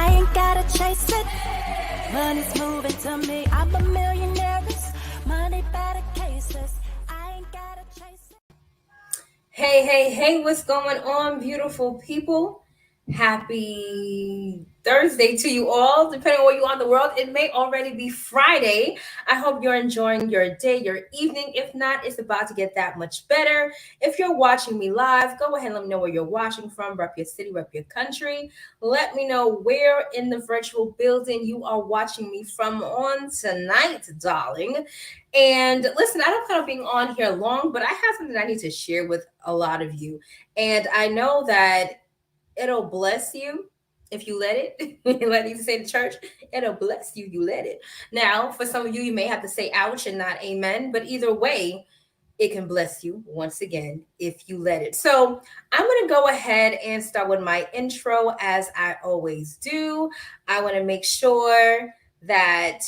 I ain't gotta chase it. Money's moving to me. I'm a millionaire. Money better cases. I ain't gotta chase it. Hey, what's going on, beautiful people? Happy Thursday to you all. Depending on where you are in the world, it may already be Friday. I hope you're enjoying your day, your evening. If not, it's about to get that much better. If you're watching me live, go ahead and let me know where you're watching from. Rep your city, rep your country. Let me know where in the virtual building you are watching me from on tonight, darling. And listen, I don't plan on being on here long, but I have something I need to share with a lot of you. And I know that it'll bless you if you let it. Let me say to church, it'll bless you, you let it. Now, for some of you, you may have to say ouch and not amen, but either way, it can bless you once again if you let it. So I'm going to go ahead and start with my intro as I always do. I want to make sure that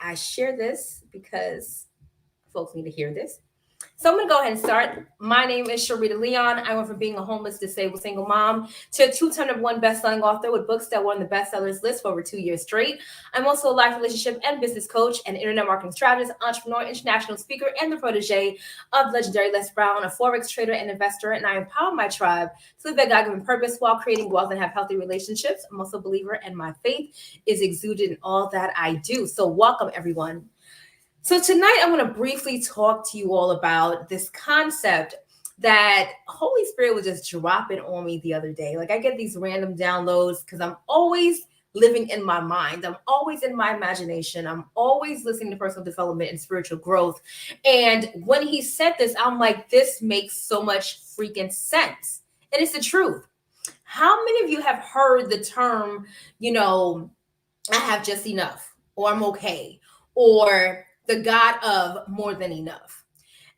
I share this because folks need to hear this. So I'm going to go ahead and start. My name is Sharita Leon. I went from being a homeless, disabled single mom to a two-time #1 best-selling author with books that were on the bestsellers list for over 2 years straight. I'm also a life relationship and business coach and internet marketing strategist, entrepreneur, international speaker, and the protege of legendary Les Brown, a Forex trader and investor. And I empower my tribe to live their God-given purpose while creating wealth and have healthy relationships. I'm also a believer, and my faith is exuded in all that I do. So welcome, everyone. So tonight I want to briefly talk to you all about this concept that Holy Spirit was just dropping on me the other day. Like I get these random downloads because I'm always living in my mind. I'm always in my imagination. I'm always listening to personal development and spiritual growth. And when he said this, I'm like, this makes so much freaking sense. And it's the truth. How many of you have heard the term, I have just enough, or I'm okay, or the God of more than enough?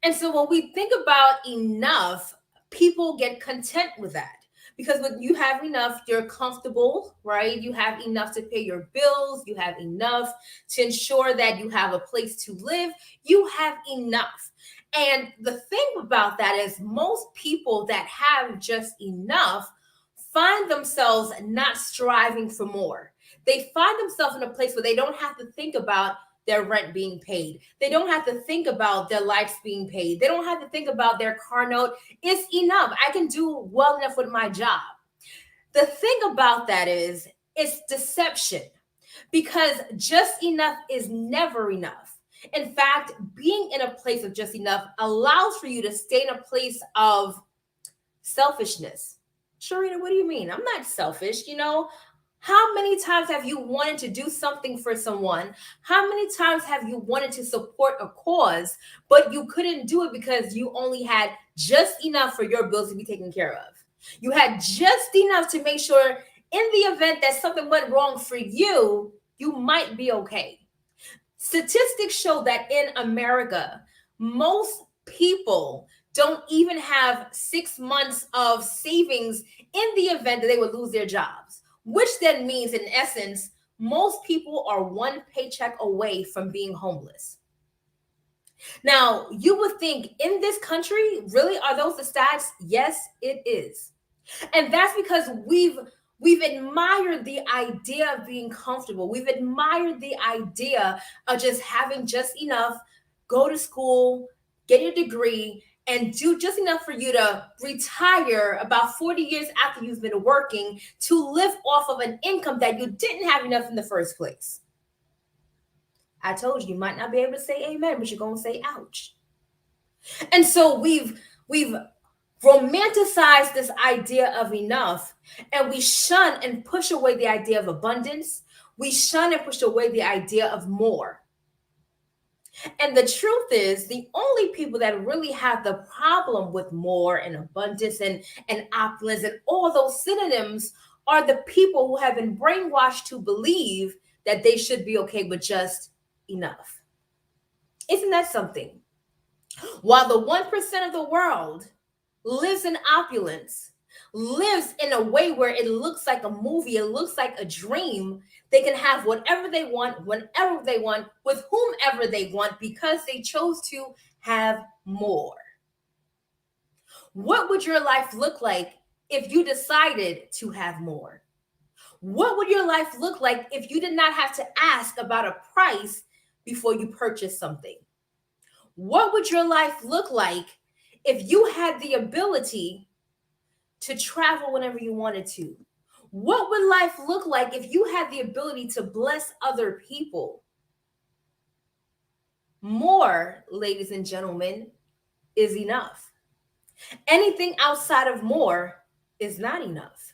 And so when we think about enough, people get content with that. Because when you have enough, you're comfortable, right? You have enough to pay your bills. You have enough to ensure that you have a place to live. You have enough. And the thing about that is most people that have just enough find themselves not striving for more. They find themselves in a place where they don't have to think about their rent being paid. They don't have to think about their lights being paid. They don't have to think about their car note. It's enough. I can do well enough with my job. The thing about that is it's deception, because just enough is never enough. In fact, being in a place of just enough allows for you to stay in a place of selfishness. Sharita, what do you mean? I'm not selfish. How many times have you wanted to do something for someone? How many times have you wanted to support a cause, but you couldn't do it because you only had just enough for your bills to be taken care of? You had just enough to make sure in the event that something went wrong for you, you might be okay. Statistics show that in America, most people don't even have 6 months of savings in the event that they would lose their jobs, which then means, in essence, most people are one paycheck away from being homeless. Now, you would think in this country, really, are those the stats? Yes, it is. And that's because we've admired the idea of being comfortable. We've admired the idea of just having just enough, go to school, get your degree, and do just enough for you to retire about 40 years after you've been working to live off of an income that you didn't have enough in the first place. I told you, you might not be able to say amen, but you're going to say ouch. And so we've romanticize this idea of enough, and we shun and push away the idea of abundance. We shun and push away the idea of more. And the truth is, the only people that really have the problem with more and abundance and opulence and all those synonyms are the people who have been brainwashed to believe that they should be okay with just enough. Isn't that something? While the 1% of the world lives in opulence, lives in a way where it looks like a movie, it looks like a dream. They can have whatever they want, whenever they want, with whomever they want, because they chose to have more. What would your life look like if you decided to have more? What would your life look like if you did not have to ask about a price before you purchase something? What would your life look like if you had the ability to travel whenever you wanted to? What would life look like if you had the ability to bless other people? More, ladies and gentlemen, is enough. Anything outside of more is not enough.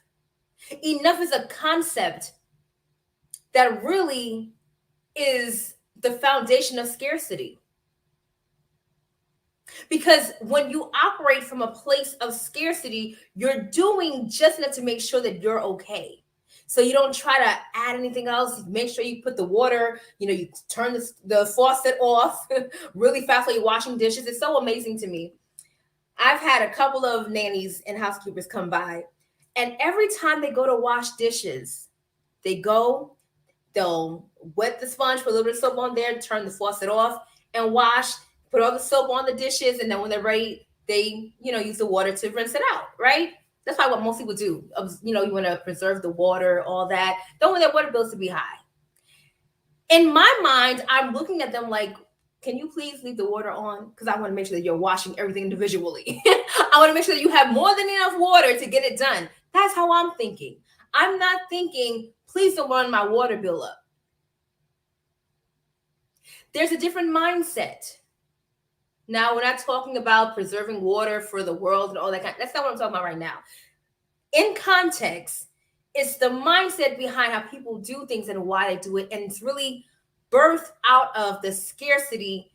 Enough is a concept that really is the foundation of scarcity. Because when you operate from a place of scarcity, you're doing just enough to make sure that you're okay. So you don't try to add anything else. Make sure you put the water, you turn the faucet off really fast while you're washing dishes. It's so amazing to me. I've had a couple of nannies and housekeepers come by, and every time they go to wash dishes, they'll wet the sponge, put a little bit of soap on there, turn the faucet off, and wash, put all the soap on the dishes, and then when they're ready, they, use the water to rinse it out, right? That's probably what most people do. You want to preserve the water, all that. Don't want their water bills to be high. In my mind, I'm looking at them like, can you please leave the water on? Because I want to make sure that you're washing everything individually. I want to make sure that you have more than enough water to get it done. That's how I'm thinking. I'm not thinking, please don't run my water bill up. There's a different mindset. Now, we're not talking about preserving water for the world and all that kind. That's not what I'm talking about right now. In context, it's the mindset behind how people do things and why they do it. And it's really birthed out of the scarcity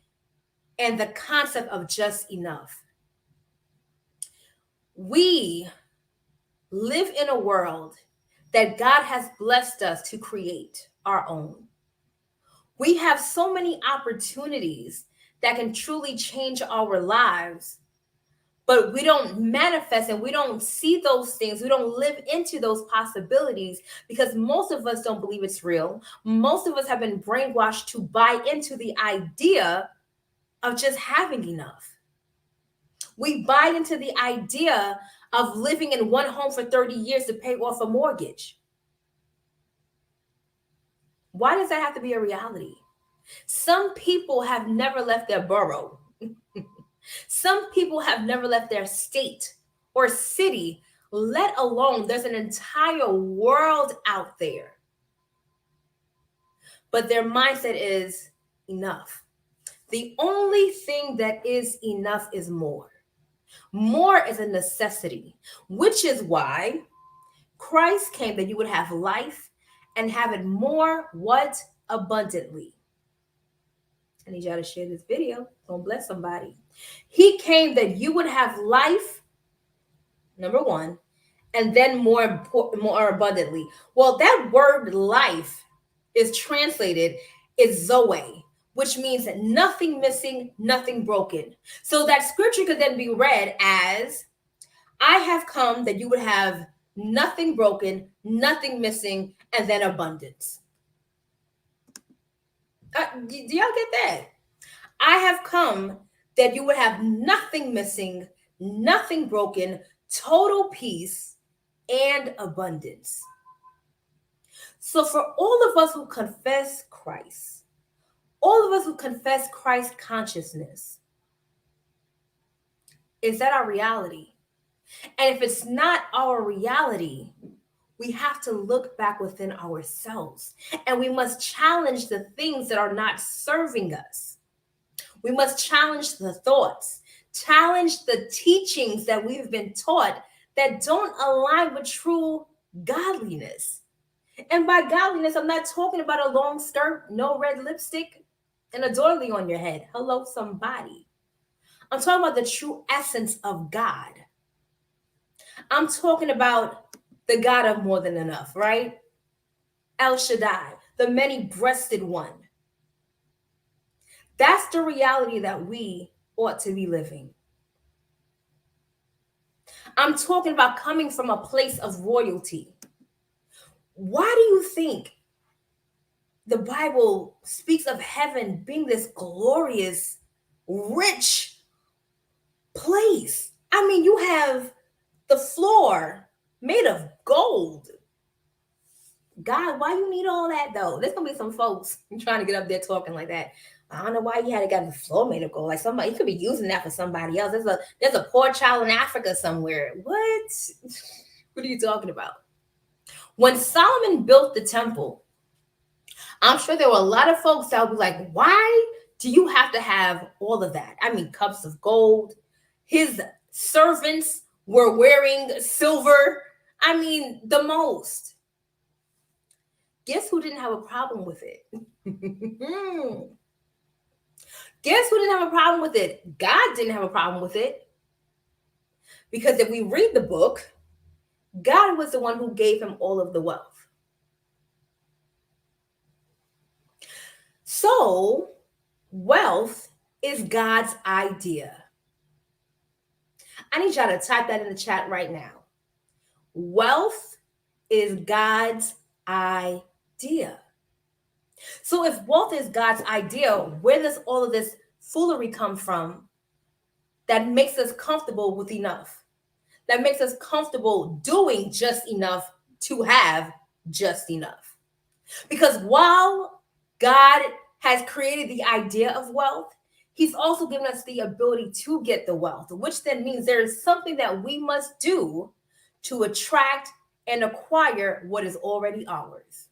and the concept of just enough. We live in a world that God has blessed us to create our own. We have so many opportunities that can truly change our lives, but we don't manifest and we don't see those things. We don't live into those possibilities because most of us don't believe it's real. Most of us have been brainwashed to buy into the idea of just having enough. We buy into the idea of living in one home for 30 years to pay off a mortgage. Why does that have to be a reality? Some people have never left their borough. Some people have never left their state or city, let alone there's an entire world out there. But their mindset is enough. The only thing that is enough is more. More is a necessity, which is why Christ came that you would have life and have it more, what? Abundantly. I need y'all to share this video. Don't bless somebody. He came that you would have life, number one, and then more abundantly. Well, that word life is translated is Zoe, which means nothing missing, nothing broken. So that scripture could then be read as, I have come that you would have nothing broken, nothing missing, and then abundance. Do y'all get that? I have come that you would have nothing missing, nothing broken, total peace, and abundance. So for all of us who confess Christ, all of us who confess Christ consciousness, is that our reality? And if it's not our reality, we have to look back within ourselves and we must challenge the things that are not serving us. We must challenge the thoughts, challenge the teachings that we've been taught that don't align with true godliness. And by godliness, I'm not talking about a long skirt, no red lipstick, and a doily on your head. Hello, somebody. I'm talking about the true essence of God. I'm talking about the God of more than enough, right? El Shaddai, the many-breasted one. That's the reality that we ought to be living. I'm talking about coming from a place of royalty. Why do you think the Bible speaks of heaven being this glorious, rich place? I mean, you have the floor made of gold. God, why you need all that though? There's gonna be some folks trying to get up there talking like that. I don't know why you had to get the floor made of gold. Like somebody, you could be using that for somebody else. There's a poor child in Africa somewhere. What? What are you talking about? When Solomon built the temple, I'm sure there were a lot of folks that would be like, why do you have to have all of that? I mean, cups of gold. His servants were wearing silver. I mean, the most. Guess who didn't have a problem with it? Guess who didn't have a problem with it? God didn't have a problem with it. Because if we read the book, God was the one who gave him all of the wealth. So, wealth is God's idea. I need y'all to type that in the chat right now. Wealth is God's idea. So if wealth is God's idea, where does all of this foolery come from that makes us comfortable with enough? That makes us comfortable doing just enough to have just enough? Because while God has created the idea of wealth, he's also given us the ability to get the wealth, which then means there is something that we must do to attract and acquire what is already ours.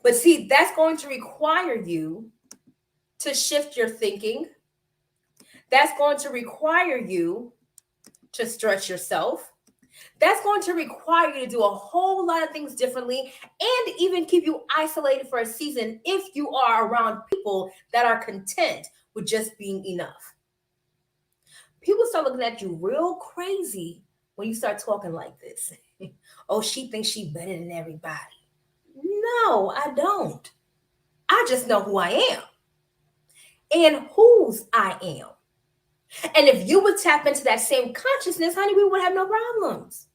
But see, that's going to require you to shift your thinking. That's going to require you to stretch yourself. That's going to require you to do a whole lot of things differently and even keep you isolated for a season if you are around people that are content with just being enough. People start looking at you real crazy when you start talking like this. Oh, she thinks she's better than everybody. No, I don't. I just know who I am and whose I am. And if you would tap into that same consciousness, honey, we would have no problems.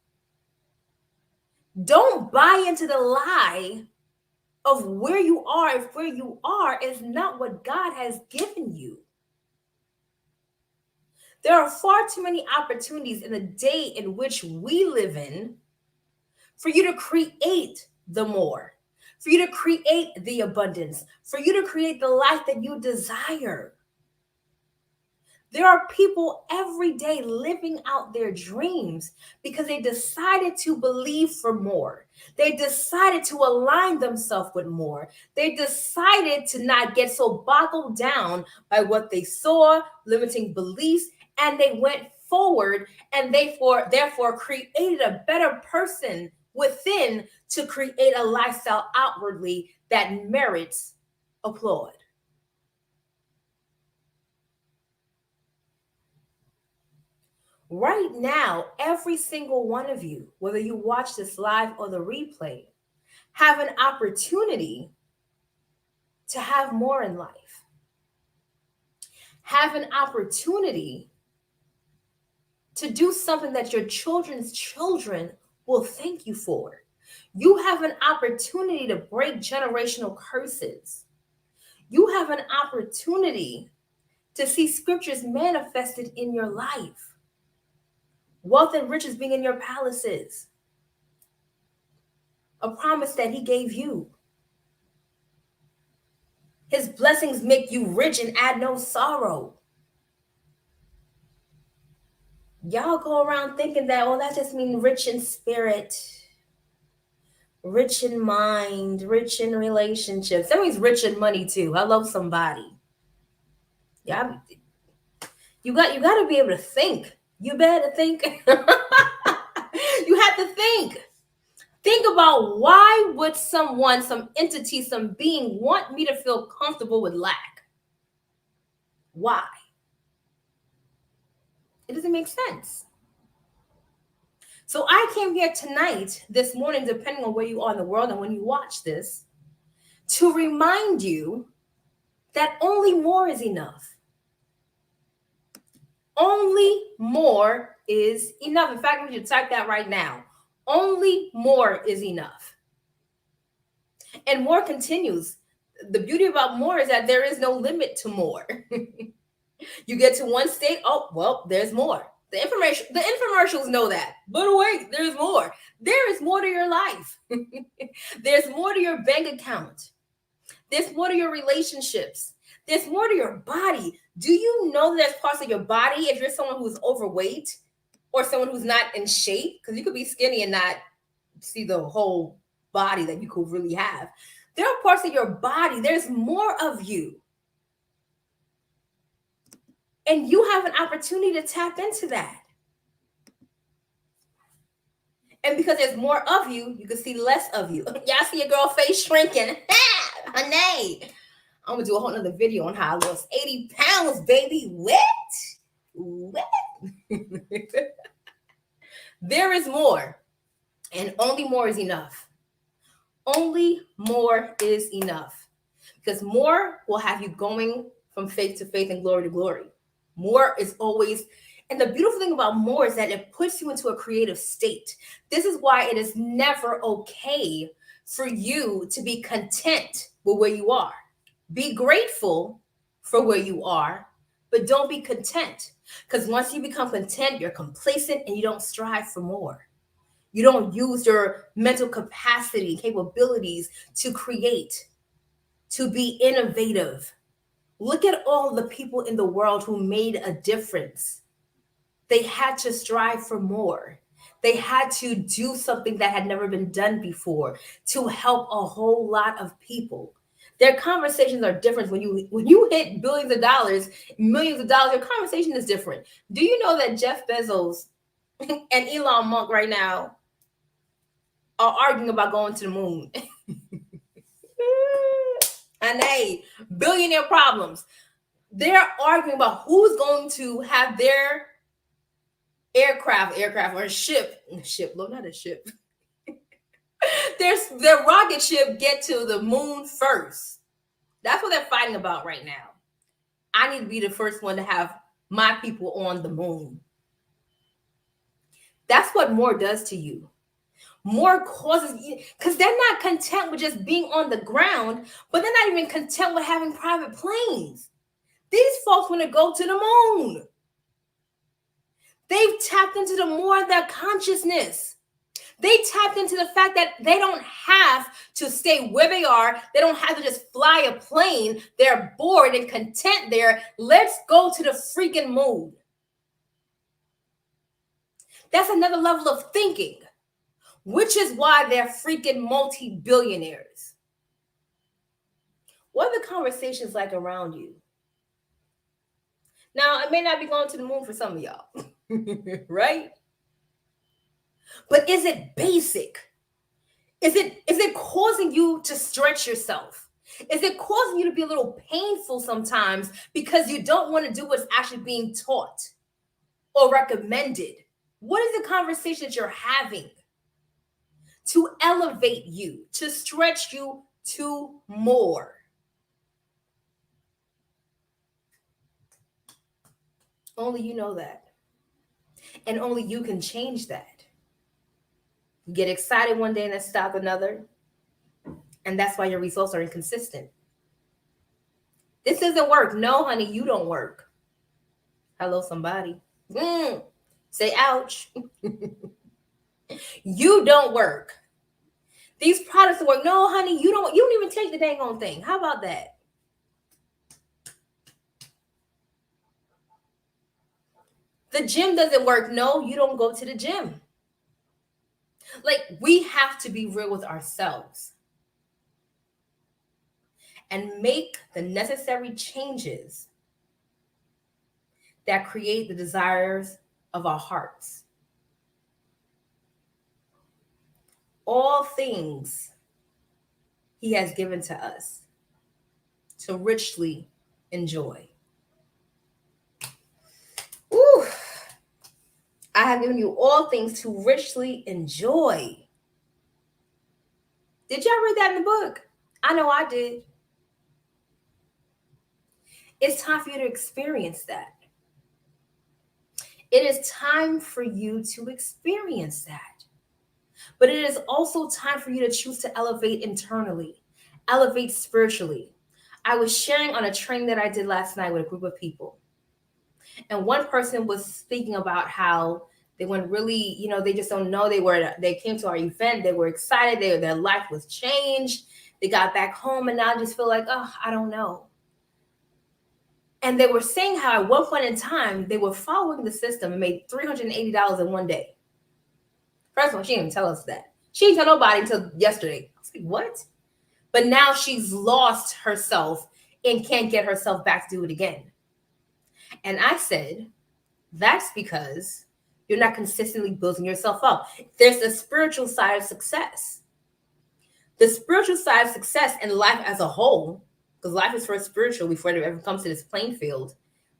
Don't buy into the lie of where you are if where you are is not what God has given you. There are far too many opportunities in the day in which we live in for you to create the more, for you to create the abundance, for you to create the life that you desire. There are people every day living out their dreams because they decided to believe for more. They decided to align themselves with more. They decided to not get so boggled down by what they saw, limiting beliefs, and they went forward and therefore created a better person within to create a lifestyle outwardly that merits applaud. Right now, every single one of you, whether you watch this live or the replay, have an opportunity to have more in life. Have an opportunity to do something that your children's children will thank you for. You have an opportunity to break generational curses. You have an opportunity to see scriptures manifested in your life. Wealth and riches being in your palaces. A promise that he gave you. His blessings make you rich and add no sorrow. Y'all go around thinking that, oh, that just means rich in spirit, rich in mind, rich in relationships. That means rich in money too. Hello, somebody. Yeah, you got to be able to think. You better think. You have to think. Think about why would someone, some entity, some being want me to feel comfortable with lack? Why? It doesn't make sense. So I came here tonight, this morning, depending on where you are in the world and when you watch this, to remind you that only more is enough. Only more is enough. In fact, we should type that right now. Only more is enough. And more continues. The beauty about more is that there is no limit to more. You get to one state, oh, well, there's more. The infomercials know that. But wait, there's more. There is more to your life. There's more to your bank account. There's more to your relationships. There's more to your body. Do you know that there's parts of your body, if you're someone who's overweight or someone who's not in shape, because you could be skinny and not see the whole body that you could really have. There are parts of your body, there's more of you. And you have an opportunity to tap into that. And because there's more of you, you can see less of you. Y'all see your girl face shrinking. Honey, I'm gonna do a whole nother video on how I lost 80 pounds, baby. What? There is more, and only more is enough. Only more is enough, because more will have you going from faith to faith and glory to glory. More is always, and the beautiful thing about more is that it puts you into a creative state. This is why it is never okay for you to be content with where you are. Be grateful for where you are, but don't be content. Because once you become content, you're complacent and you don't strive for more. You don't use your mental capacity, capabilities to create, to be innovative. Look at all the people in the world who made a difference. They had to strive for more. They had to do something that had never been done before to help a whole lot of people. Their conversations are different. When you hit billions of dollars, millions of dollars, your conversation is different. Do you know that Jeff Bezos and Elon Musk right now are arguing about going to the moon? And hey, billionaire problems. They're arguing about who's going to have their aircraft or ship, no, not a ship. Their rocket ship get to the moon first. That's what they're fighting about right now. I need to be the first one to have my people on the moon. That's what more does to you. More causes, because they're not content with just being on the ground, but they're not even content with having private planes. These folks want to go to the moon. They've tapped into the more of their consciousness. They tapped into the fact that they don't have to stay where they are. They don't have to just fly a plane. They're bored and content there. Let's go to the freaking moon. That's another level of thinking, which is why they're freaking multi-billionaires. What are the conversations like around you? Now, it may not be going to the moon for some of y'all, right? But is it basic? Is it causing you to stretch yourself? Is it causing you to be a little painful sometimes because you don't want to do what's actually being taught or recommended? What is the conversation that you're having to elevate you, to stretch you to more? Only you know that. And only you can change that. You get excited one day and then stop another. And that's why your results are inconsistent. This doesn't work. No, honey, you don't work. Hello, somebody. Say ouch. You don't work. These products don't work. No, honey, you don't even take the dang on thing. How about that? The gym doesn't work. No, you don't go to the gym. Like, we have to be real with ourselves and make the necessary changes that create the desires of our hearts. All things he has given to us to richly enjoy. Ooh, I have given you all things to richly enjoy. Did y'all read that in the book? I know I did. It's time for you to experience that. It is time for you to experience that. But it is also time for you to choose to elevate internally, elevate spiritually. I was sharing on a training that I did last night with a group of people. And one person was speaking about how they went really, they just don't know. They came to our event, they were excited, their life was changed. They got back home and now just feel like, oh, I don't know. And they were saying how at one point in time they were following the system and made $380 in one day. First of all, she didn't even tell us that. She didn't tell nobody until yesterday. I was like, what? But now she's lost herself and can't get herself back to do it again. And I said, that's because you're not consistently building yourself up. There's the spiritual side of success. The spiritual side of success and life as a whole, because life is first spiritual before it ever comes to this playing field.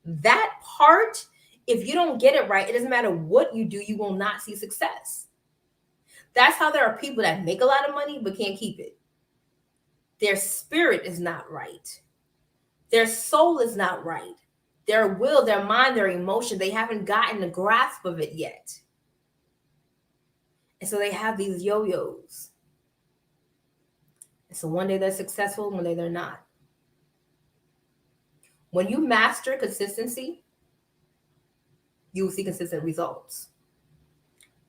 That part, if you don't get it right, it doesn't matter what you do, you will not see success. That's how there are people that make a lot of money but can't keep it. Their spirit is not right. Their soul is not right. Their will, their mind, their emotion, they haven't gotten a grasp of it yet. And so they have these yo-yos. And so one day they're successful, one day they're not. When you master consistency, you will see consistent results.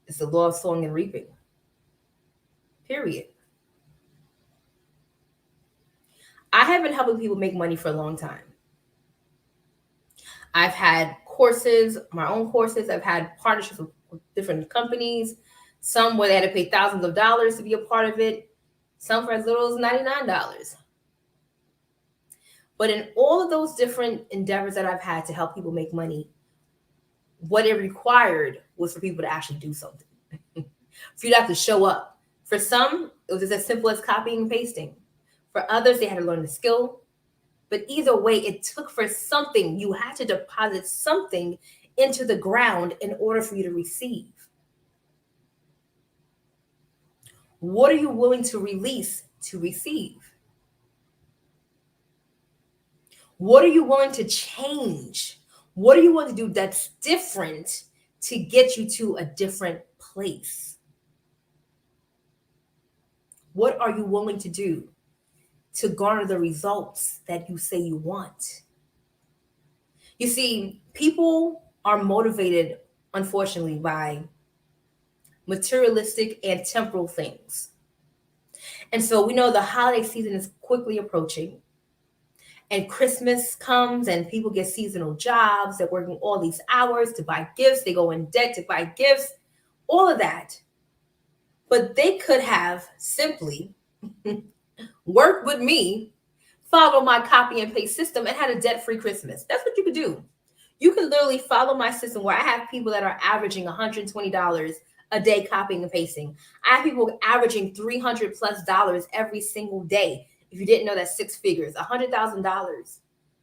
It's the law of sowing and reaping. Period. I have been helping people make money for a long time. I've had courses, my own courses. I've had partnerships with different companies, some where they had to pay thousands of dollars to be a part of it, some for as little as $99. But in all of those different endeavors that I've had to help people make money, what it required was for people to actually do something, for you to have to show up. For some, it was just as simple as copying and pasting. For others, they had to learn the skill. But either way, it took for something. You had to deposit something into the ground in order for you to receive. What are you willing to release to receive? What are you willing to change? What are you willing to do that's different to get you to a different place? What are you willing to do to garner the results that you say you want? You see, people are motivated, unfortunately, by materialistic and temporal things. And so we know the holiday season is quickly approaching, and Christmas comes and people get seasonal jobs. They're working all these hours to buy gifts. They go in debt to buy gifts, all of that. But they could have simply worked with me, follow my copy and paste system, and had a debt-free Christmas. That's what you could do. You can literally follow my system where I have people that are averaging $120 a day copying and pasting. I have people averaging $300+ every single day. If you didn't know, that's six figures, $100,000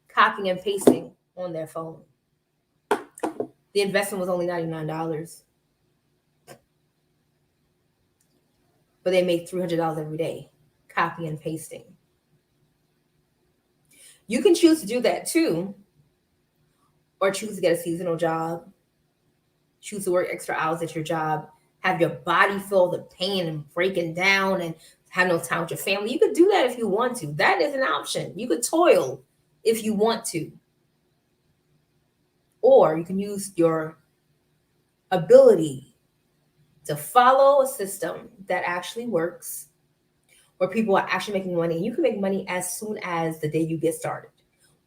copying and pasting on their phone. The investment was only $99. But they make $300 every day copying and pasting. You can choose to do that too, or choose to get a seasonal job, choose to work extra hours at your job, have your body feel the pain and breaking down and have no time with your family. You could do that if you want to. That is an option. You could toil if you want to. Or you can use your ability to follow a system that actually works, where people are actually making money. And you can make money as soon as the day you get started.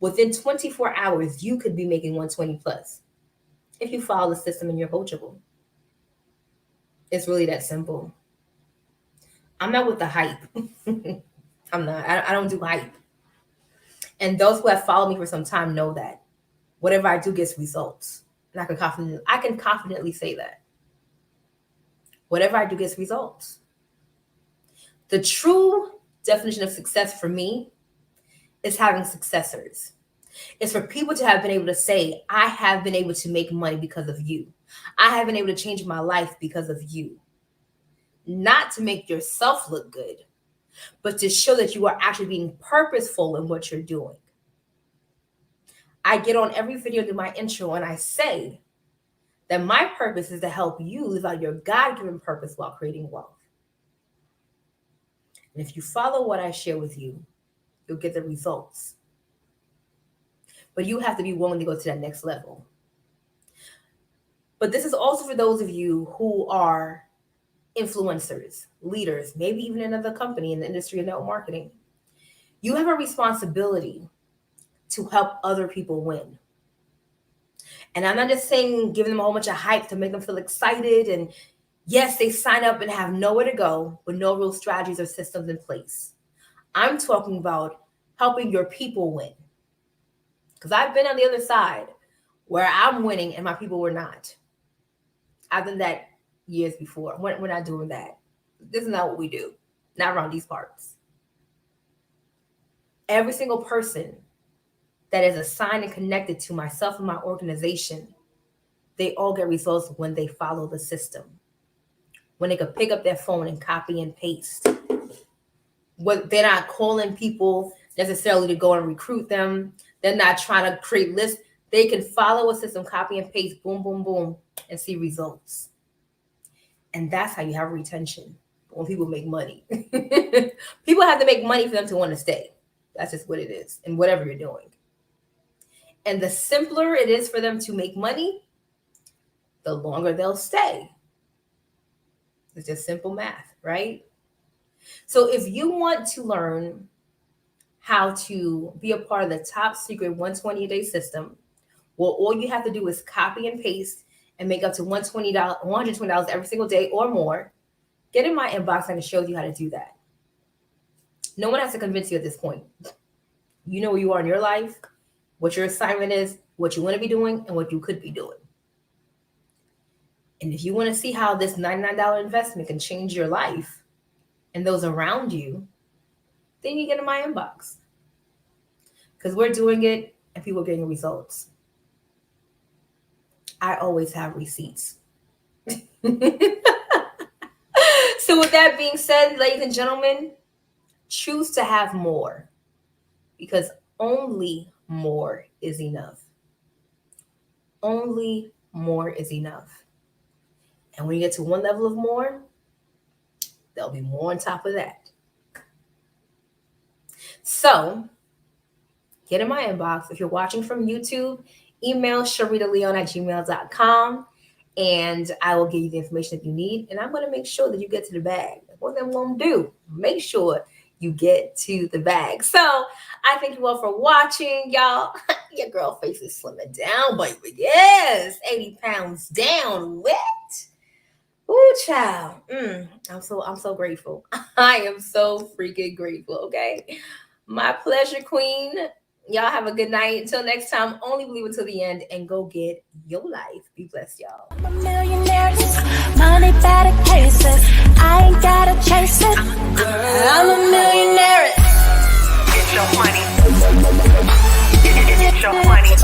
Within 24 hours, you could be making 120 plus if you follow the system and you're coachable. It's really that simple. I'm not with the hype. I'm not. I don't do hype. And those who have followed me for some time know that whatever I do gets results. And I can confidently say that. Whatever I do gets results. The true definition of success for me is having successors. It's for people to have been able to say, I have been able to make money because of you. I have been able to change my life because of you. Not to make yourself look good, but to show that you are actually being purposeful in what you're doing. I get on every video, do my intro, and I say that my purpose is to help you live out your God-given purpose while creating wealth. And if you follow what I share with you, you'll get the results. But you have to be willing to go to that next level. But this is also for those of you who are influencers, leaders, maybe even another company in the industry of network marketing. You have a responsibility to help other people win. And I'm not just saying giving them a whole bunch of hype to make them feel excited. And yes, they sign up and have nowhere to go with no real strategies or systems in place. I'm talking about helping your people win. Because I've been on the other side where I'm winning and my people were not. I've done that years before. We're not doing that. This is not what we do. Not around these parts. Every single person that is assigned and connected to myself and my organization, they all get results when they follow the system. When they could pick up their phone and copy and paste. They're not calling people necessarily to go and recruit them. They're not trying to create lists. They can follow a system, copy and paste, boom, boom, boom, and see results. And that's how you have retention when people make money. People have to make money for them to want to stay. That's just what it is in whatever you're doing. And the simpler it is for them to make money, the longer they'll stay. It's just simple math, right? So if you want to learn how to be a part of the top secret 120-a-day system, well, all you have to do is copy and paste and make up to $120 every single day or more. Get in my inbox. I can show you how to do that. No one has to convince you at this point. You know where you are in your life, what your assignment is, what you want to be doing, and what you could be doing. And if you want to see how this $99 investment can change your life and those around you, then you get in my inbox. Because we're doing it and people are getting results. I always have receipts. So with that being said, ladies and gentlemen, choose to have more. Because only more is enough. Only more is enough. And when you get to one level of more, there'll be more on top of that. So, get in my inbox. If you're watching from YouTube, email sharitaleon@gmail.com and I will give you the information that you need. And I'm going to make sure that you get to the bag. What I'm going to do, make sure you get to the bag. So I thank you all for watching, y'all. Your girl face is slimming down, baby. Yes, 80 pounds down. What? Ooh, child. I'm so grateful. I am so freaking grateful. Okay. My pleasure, queen. Y'all have a good night. Until next time, only believe until the end and go get your life. Be blessed, y'all. I'm a millionaire, money better cases. I ain't gotta chase it. I'm a millionaire. Get your money. Get your money.